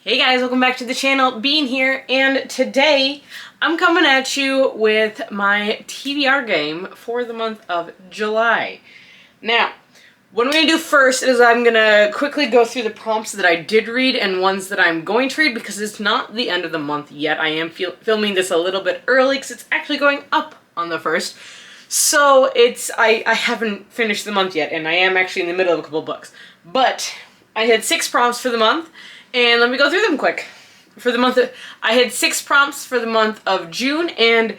Hey guys, welcome back to the channel, Bean here, and today I'm coming at you with my TBR game for the month of July. Now, what I'm going to do first is I'm going to quickly go through the prompts that I did read and ones that I'm going to read because it's not the end of the month yet. I am filming this a little bit early because it's actually going up on the 1st. So I haven't finished the month yet, and I am actually in the middle of a couple books. But I had 6 prompts for the month. And let me go through them quick. For the month I had 6 prompts for the month of June, and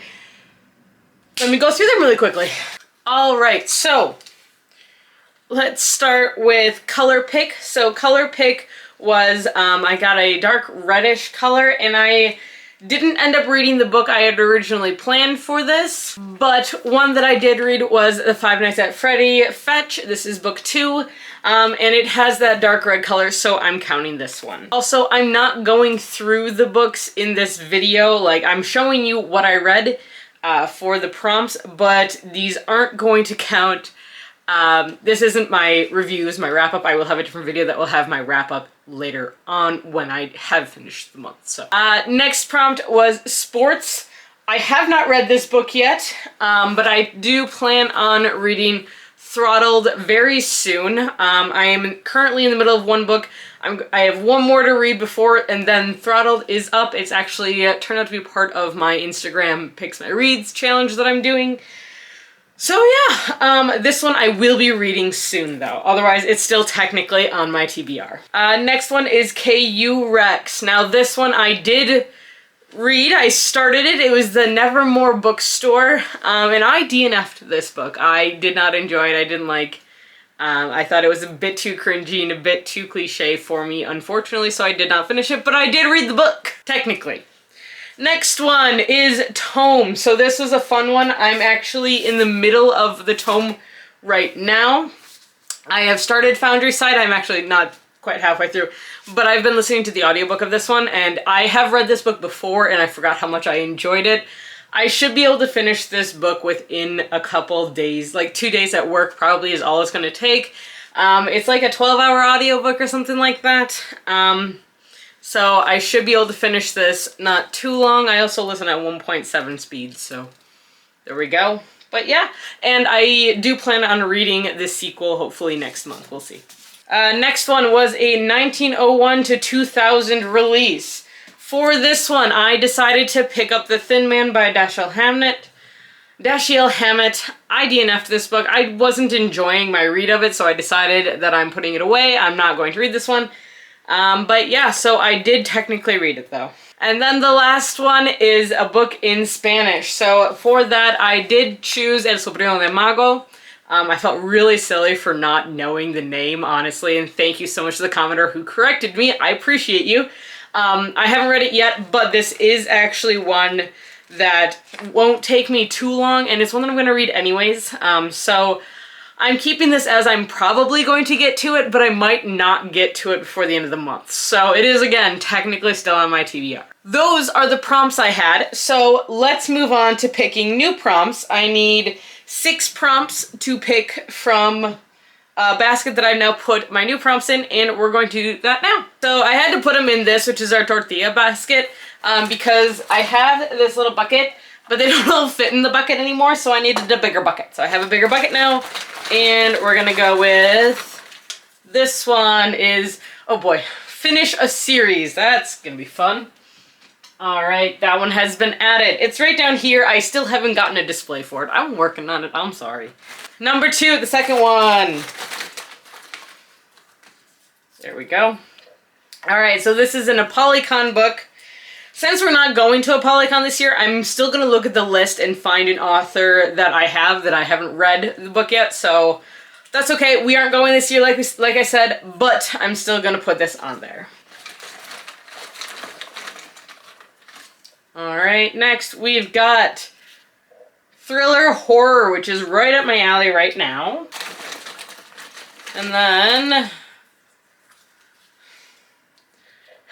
let me go through them really quickly. Alright, so let's start with color pick. So color pick was, I got a dark reddish color, and I didn't end up reading the book I had originally planned for this, but one that I did read was The Five Nights at Freddy Fetch. This is book 2. And it has that dark red color, so I'm counting this one. Also, I'm not going through the books in this video. Like, I'm showing you what I read for the prompts, but these aren't going to count. This isn't my reviews, my wrap-up. I will have a different video that will have my wrap-up later on when I have finished the month. So, next prompt was sports. I have not read this book yet, but I do plan on reading Throttled very soon. I am currently in the middle of one book. I have one more to read before, and then Throttled is up. It's actually turned out to be part of my Instagram Picks My Reads challenge that I'm doing. So yeah, this one I will be reading soon though. Otherwise, it's still technically on my TBR. Next one is KU Rex. Now this one I did read. I started it. It was the Nevermore bookstore, and I DNF'd this book. I did not enjoy it. I didn't like. I thought it was a bit too cringy and a bit too cliche for me, unfortunately, so I did not finish it, but I did read the book, technically. Next one is Tome. So this was a fun one. I'm actually in the middle of the tome right now. I have started Foundry Side. I'm actually not quite halfway through, but I've been listening to the audiobook of this one, and I have read this book before, and I forgot how much I enjoyed it. I should be able to finish this book within a couple days, like 2 days at work probably is all it's going to take. It's like a 12-hour audiobook or something like that. So I should be able to finish this not too long. I also listen at 1.7 speed, so there we go. But yeah, and I do plan on reading this sequel hopefully next month. We'll see. Next one was a 1901 to 2000 release. For this one, I decided to pick up The Thin Man by Dashiell Hammett. I DNF'd this book. I wasn't enjoying my read of it, so I decided that I'm putting it away. I'm not going to read this one. But yeah, so I did technically read it though. And then the last one is a book in Spanish. So for that, I did choose El Sobrino de Mago. I felt really silly for not knowing the name, honestly, and thank you so much to the commenter who corrected me. I appreciate you. I haven't read it yet, but this is actually one that won't take me too long, and it's one that I'm going to read anyways. So I'm keeping this as I'm probably going to get to it, but I might not get to it before the end of the month. So it is, again, technically still on my TBR. Those are the prompts I had, so let's move on to picking new prompts. I need 6 prompts to pick from a basket that I've now put my new prompts in, and we're going to do that now. So I had to put them in this, which is our tortilla basket, because I have this little bucket, but they don't all fit in the bucket anymore, so I needed a bigger bucket. So I have a bigger bucket now, and we're gonna go with, this one is, oh boy, Finish a Series. That's gonna be fun. Alright, that one has been added. It's right down here. I still haven't gotten a display for it. I'm working on it. I'm sorry. Number 2, the second one. There we go. Alright, so this is in a Polycon book. Since we're not going to a Polycon this year, I'm still going to look at the list and find an author that I haven't read the book yet, so that's okay. We aren't going this year like I said, but I'm still going to put this on there. Alright, next we've got Thriller Horror, which is right up my alley right now. And then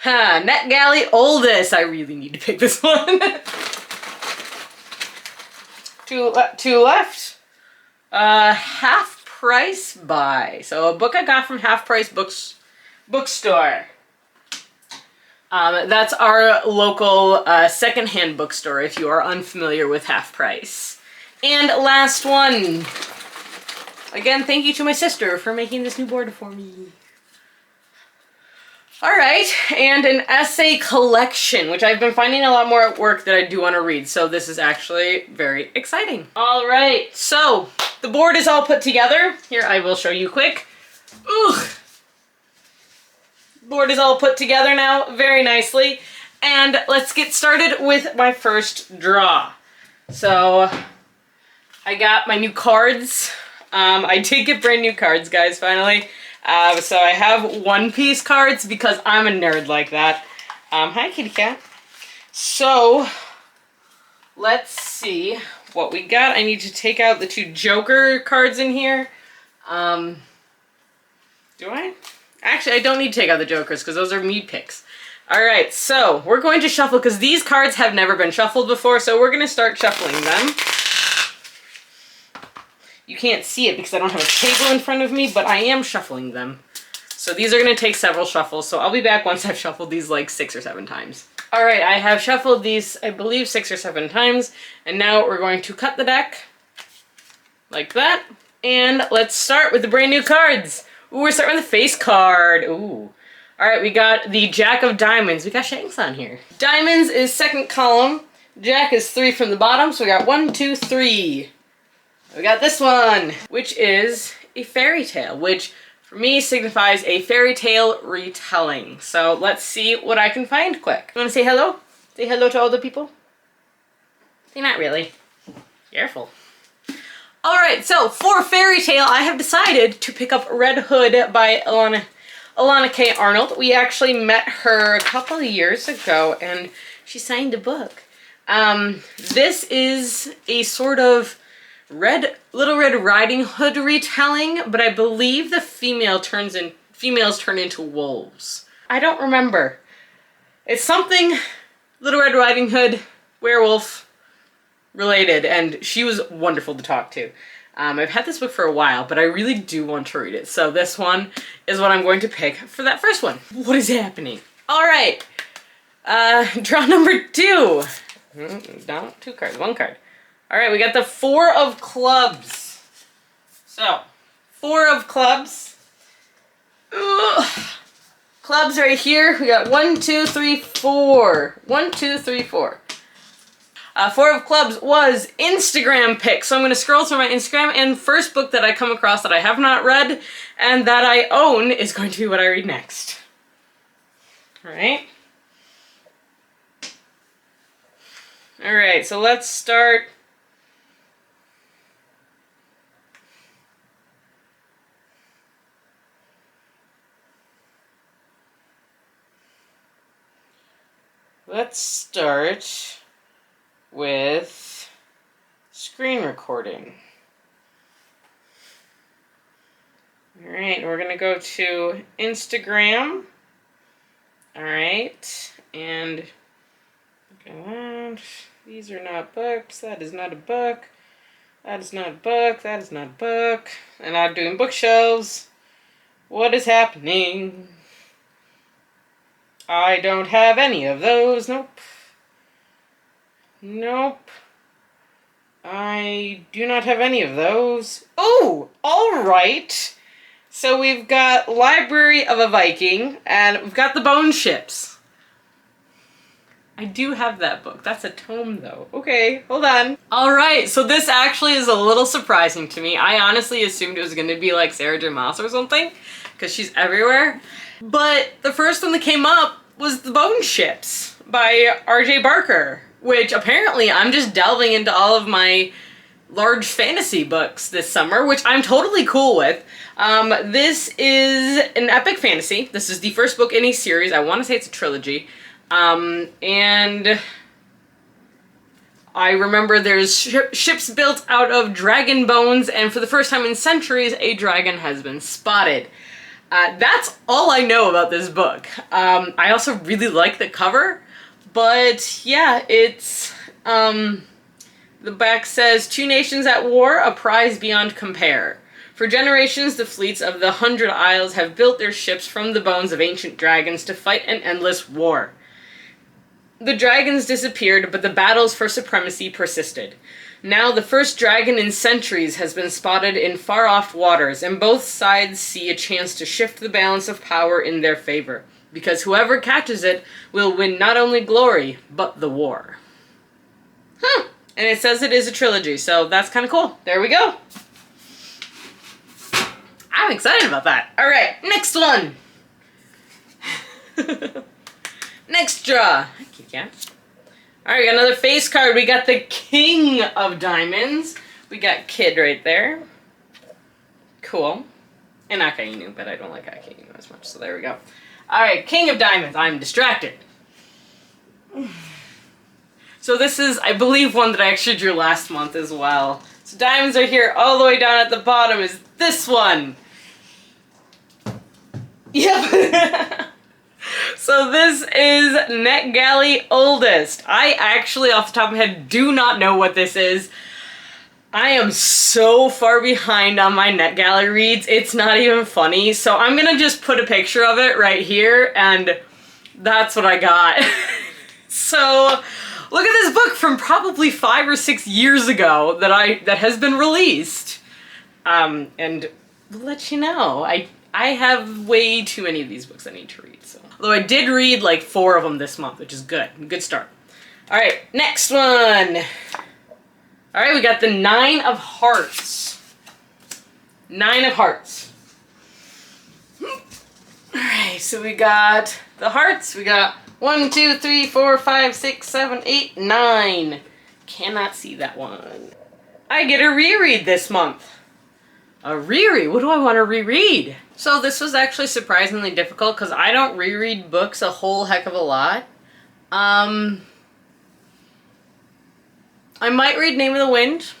NetGalley Oldest. I really need to pick this one. two left. Half Price Buy. So a book I got from Half Price Bookstore. That's our local secondhand bookstore if you are unfamiliar with Half Price. And last one. Again, thank you to my sister for making this new board for me. Alright, and an essay collection, which I've been finding a lot more at work that I do want to read, so this is actually very exciting. Alright, so the board is all put together. Here, I will show you quick. Ugh. Board is all put together now very nicely, and let's get started with my first draw. So I got my new cards. I did get brand new cards, guys, finally. So I have One Piece cards because I'm a nerd like that. Hi, kitty cat. So let's see what we got. I need to take out the 2 Joker cards in here. Do I? Actually, I don't need to take out the Jokers because those are me picks. Alright, so we're going to shuffle because these cards have never been shuffled before, so we're going to start shuffling them. You can't see it because I don't have a table in front of me, but I am shuffling them. So these are going to take several shuffles, so I'll be back once I've shuffled these like 6 or 7 times. Alright, I have shuffled these, I believe, 6 or 7 times, and now we're going to cut the deck like that. And let's start with the brand new cards. Ooh, we're starting with the face card. Ooh. Alright, we got the Jack of Diamonds. We got Shanks on here. Diamonds is second column. Jack is 3 from the bottom, so we got 1, 2, 3. We got this one, which is a fairy tale, which for me signifies a fairy tale retelling. So let's see what I can find quick. You want to say hello? Say hello to all the people? Say not really. Careful. Alright, so for fairy tale, I have decided to pick up Red Hood by Alana K. Arnold. We actually met her a couple of years ago, and she signed a book. This is a sort of Little Red Riding Hood retelling, but I believe the females turn into wolves. I don't remember. It's something Little Red Riding Hood, werewolf related, and she was wonderful to talk to. I've had this book for a while, but I really do want to read it. So this one is what I'm going to pick for that first one. What is happening? All right, draw number 2. No, 2 cards, 1 card. All right, we got the 4 of clubs. So, 4 of clubs. Ugh. Clubs right here. We got 1, 2, 3, 4. 1, 2, 3, 4. 4 of clubs was Instagram pick. So I'm going to scroll through my Instagram, and first book that I come across that I have not read and that I own is going to be what I read next. All right. All right, so let's start. Let's start with screen recording. All right, we're gonna go to Instagram. All right, and these are not books. That is not a book. That is not a book. That is not a book. And I'm doing bookshelves. What is happening? I don't have any of those. Nope. Nope. I do not have any of those. Oh, all right. So we've got Library of a Viking, and we've got the Bone Ships. I do have that book. That's a tome, though. Okay, hold on. All right, so this actually is a little surprising to me. I honestly assumed it was going to be like Sarah J. Maas or something, because she's everywhere. But the first one that came up was The Bone Ships by R.J. Barker, which apparently I'm just delving into all of my large fantasy books this summer, which I'm totally cool with. This is an epic fantasy. This is the first book in a series. I want to say it's a trilogy. And I remember there's ships built out of dragon bones, and for the first time in centuries, a dragon has been spotted. That's all I know about this book. I also really like the cover, but yeah, it's, the back says, 2 nations at war, a prize beyond compare. For generations, the fleets of the 100 Isles have built their ships from the bones of ancient dragons to fight an endless war. the dragons disappeared, but the battles for supremacy persisted. Now the first dragon in centuries has been spotted in far-off waters, and both sides see a chance to shift the balance of power in their favor, because whoever catches it will win not only glory, but the war. Huh. And it says it is a trilogy, so that's kind of cool. There we go. I'm excited about that. All right, next one. Next draw. Thank you, Cat. All right, we got another face card. We got the King of Diamonds. We got Kid right there. Cool. And Akainu, but I don't like Akainu as much, so there we go. All right, King of Diamonds. I'm distracted. So this is, I believe, one that I actually drew last month as well. So diamonds are here. All the way down at the bottom is this one. Yep. So this is NetGalley Oldest. I actually, off the top of my head, do not know what this is. I am so far behind on my NetGalley reads, it's not even funny. So I'm gonna just put a picture of it right here, and that's what I got. So look at this book from probably 5 or 6 years ago that has been released. And we'll let you know. I have way too many of these books I need to read. So, although I did read like 4 of them this month, which is good. Good start. All right, next one. All right, we got the 9 of Hearts. 9 of Hearts. All right, so we got the hearts. We got 1, 2, 3, 4, 5, 6, 7, 8, 9. Cannot see that one. I get a reread this month. A reread? What do I want to reread? So this was actually surprisingly difficult because I don't reread books a whole heck of a lot. I might read Name of the Wind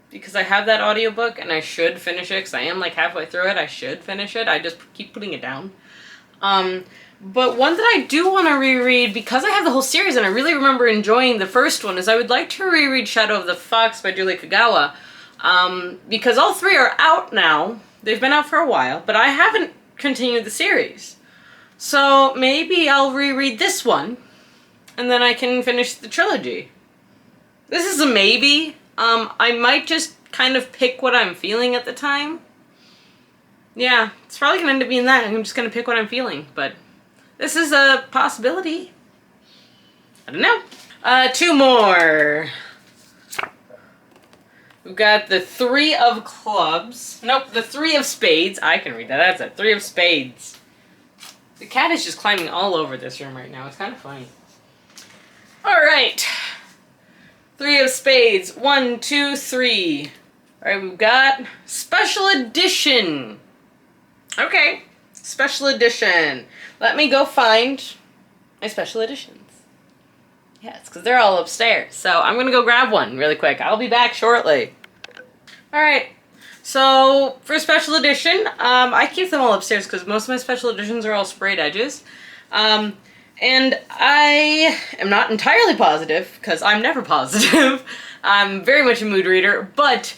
because I have that audiobook and I should finish it because I am like halfway through it. I should finish it. I just keep putting it down. But one that I do want to reread because I have the whole series and I really remember enjoying the first one is I would like to reread Shadow of the Fox by Julie Kagawa. Because all 3 are out now. They've been out for a while, but I haven't continued the series. So maybe I'll reread this one, and then I can finish the trilogy. This is a maybe. I might just kind of pick what I'm feeling at the time. Yeah, it's probably gonna end up being that. I'm just gonna pick what I'm feeling, but this is a possibility. I don't know. 2 more. We've got the 3 of Clubs. Nope, the 3 of Spades. I can read that. That's it. 3 of Spades. The cat is just climbing all over this room right now. It's kind of funny. Alright. 3 of Spades. 1, 2, 3. Alright, we've got Special Edition. Okay. Special Edition. Let me go find my Special Editions. Yes, because they're all upstairs. So I'm going to go grab one really quick. I'll be back shortly. Alright, so for Special Edition, I keep them all upstairs because most of my Special Editions are all sprayed edges. And I am not entirely positive, because I'm never positive. I'm very much a mood reader, but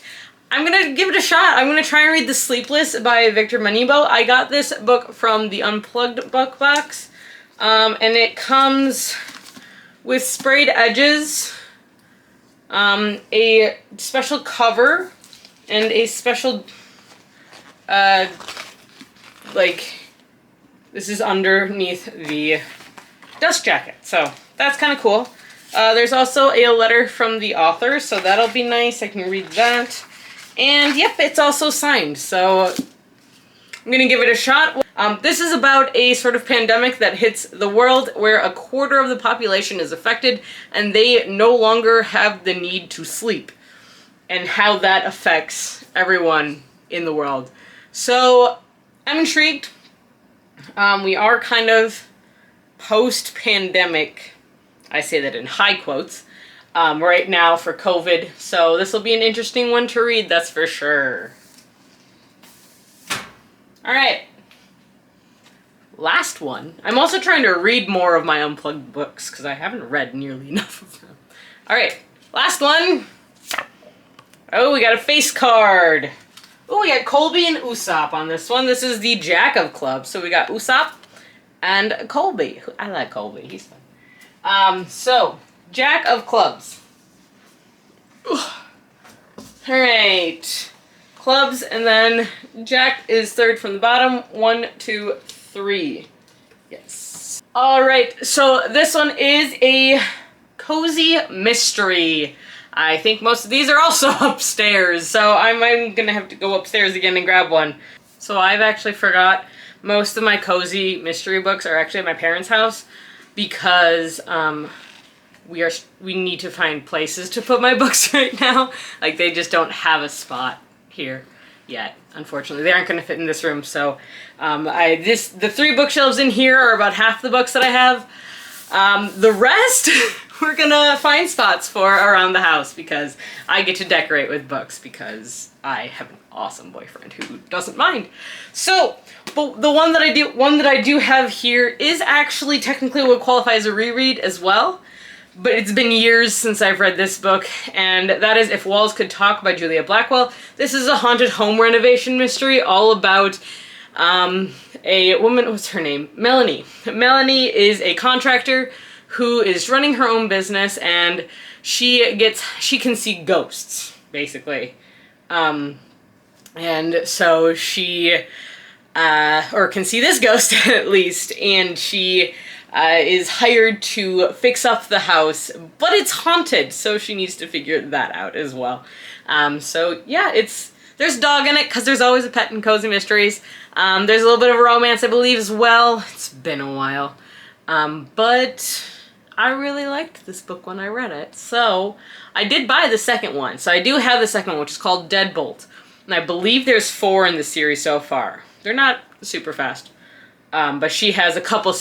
I'm going to give it a shot. I'm going to try and read The Sleepless by Victor Manibo. I got this book from the Unplugged book box, and it comes with sprayed edges, a special cover, and a special, like, this is underneath the dust jacket. So that's kind of cool. There's also a letter from the author, so that'll be nice. I can read that. And yep, it's also signed, so I'm gonna give it a shot. This is about a sort of pandemic that hits the world where a quarter of the population is affected and they no longer have the need to sleep, and how that affects everyone in the world. So I'm intrigued. We are kind of post-pandemic, I say that in high quotes, right now for COVID. So this will be an interesting one to read, that's for sure. Alright. Last one. I'm also trying to read more of my Unplugged books because I haven't read nearly enough of them. Alright, last one. Oh, we got a face card. Oh, we got Colby and Usopp on this one. This is the Jack of Clubs. So we got Usopp and Colby. I like Colby. He's fun. So, Jack of Clubs. Alright. Clubs, and then Jack is third from the bottom. 1, 2, 3. Yes. Alright, so this one is a cozy mystery. I think most of these are also upstairs, so I'm gonna have to go upstairs again and grab one. So I've actually forgot most of my cozy mystery books are actually at my parents' house because we need to find places to put my books right now. Like, they just don't have a spot here yet, unfortunately. They aren't going to fit in this room, so the 3 bookshelves in here are about half the books that I have. The rest we're gonna find spots for around the house because I get to decorate with books because I have an awesome boyfriend who doesn't mind. So, but the one that I do have here is actually technically would qualify as a reread as well. But it's been years since I've read this book, and that is If Walls Could Talk by Julia Blackwell. This is a haunted home renovation mystery all about a woman, what's her name? Melanie. Melanie is a contractor who is running her own business, and she can see ghosts, basically. And so she, or can see this ghost at least, and she is hired to fix up the house, but it's haunted, so she needs to figure that out as well. So yeah, there's dog in it, because there's always a pet in cozy mysteries. There's a little bit of romance, I believe, as well. It's been a while. But I really liked this book when I read it. So I did buy the second one. So I do have the second one, which is called Deadbolt. And I believe there's 4 in the series so far. They're not super fast. But she has a couple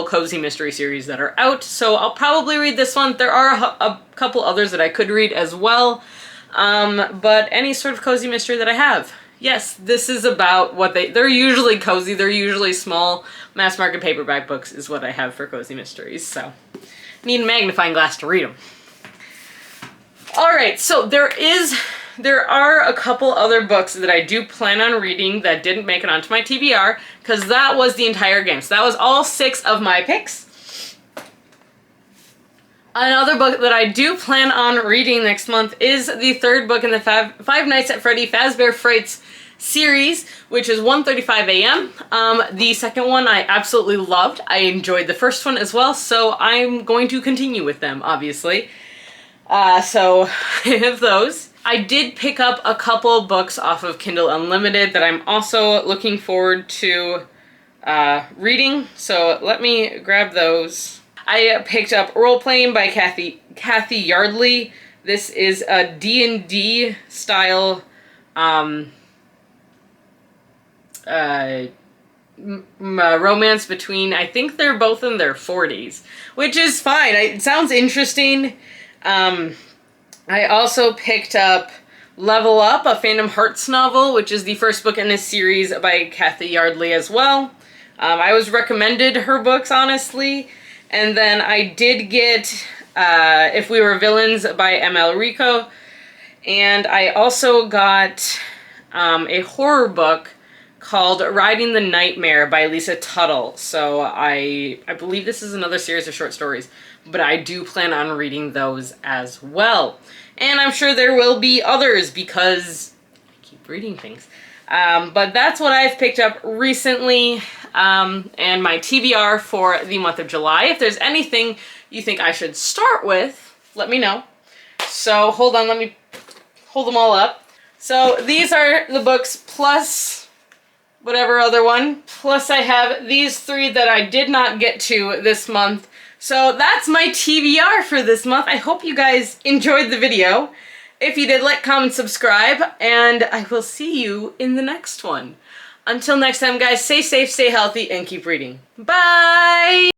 cozy mystery series that are out. So I'll probably read this one. There are a couple others that I could read as well. But any sort of cozy mystery that I have. Yes, this is about what they're usually cozy, they're usually small mass market paperback books is what I have for cozy mysteries, so need a magnifying glass to read them. Alright, so there are a couple other books that I do plan on reading that didn't make it onto my TBR, because that was the entire game. So that was all 6 of my picks. Another book that I do plan on reading next month is the 3rd book in the Five Nights at Freddy Fazbear Frights series, which is 1:35 a.m. The second one I absolutely loved. I enjoyed the first one as well, so I'm going to continue with them, obviously. So I have those. I did pick up a couple books off of Kindle Unlimited that I'm also looking forward to reading, so let me grab those. I picked up Role Playing by Kathy Yardley. This is a D&D style romance between, I think they're both in their 40s, which is fine. It sounds interesting. I also picked up Level Up, a Phantom Hearts novel, which is the first book in this series by Kathy Yardley as well. I was recommended her books, honestly. And then I did get If We Were Villains by M.L. Rico. And I also got a horror book called Riding the Nightmare by Lisa Tuttle. So I believe this is another series of short stories, but I do plan on reading those as well. And I'm sure there will be others because I keep reading things. But that's what I've picked up recently, and my TBR for the month of July. If there's anything you think I should start with, let me know. So hold on, let me hold them all up. So these are the books plus whatever other one. Plus I have these 3 that I did not get to this month. So that's my TBR for this month. I hope you guys enjoyed the video. If you did, like, comment, subscribe, and I will see you in the next one. Until next time, guys, stay safe, stay healthy, and keep reading. Bye!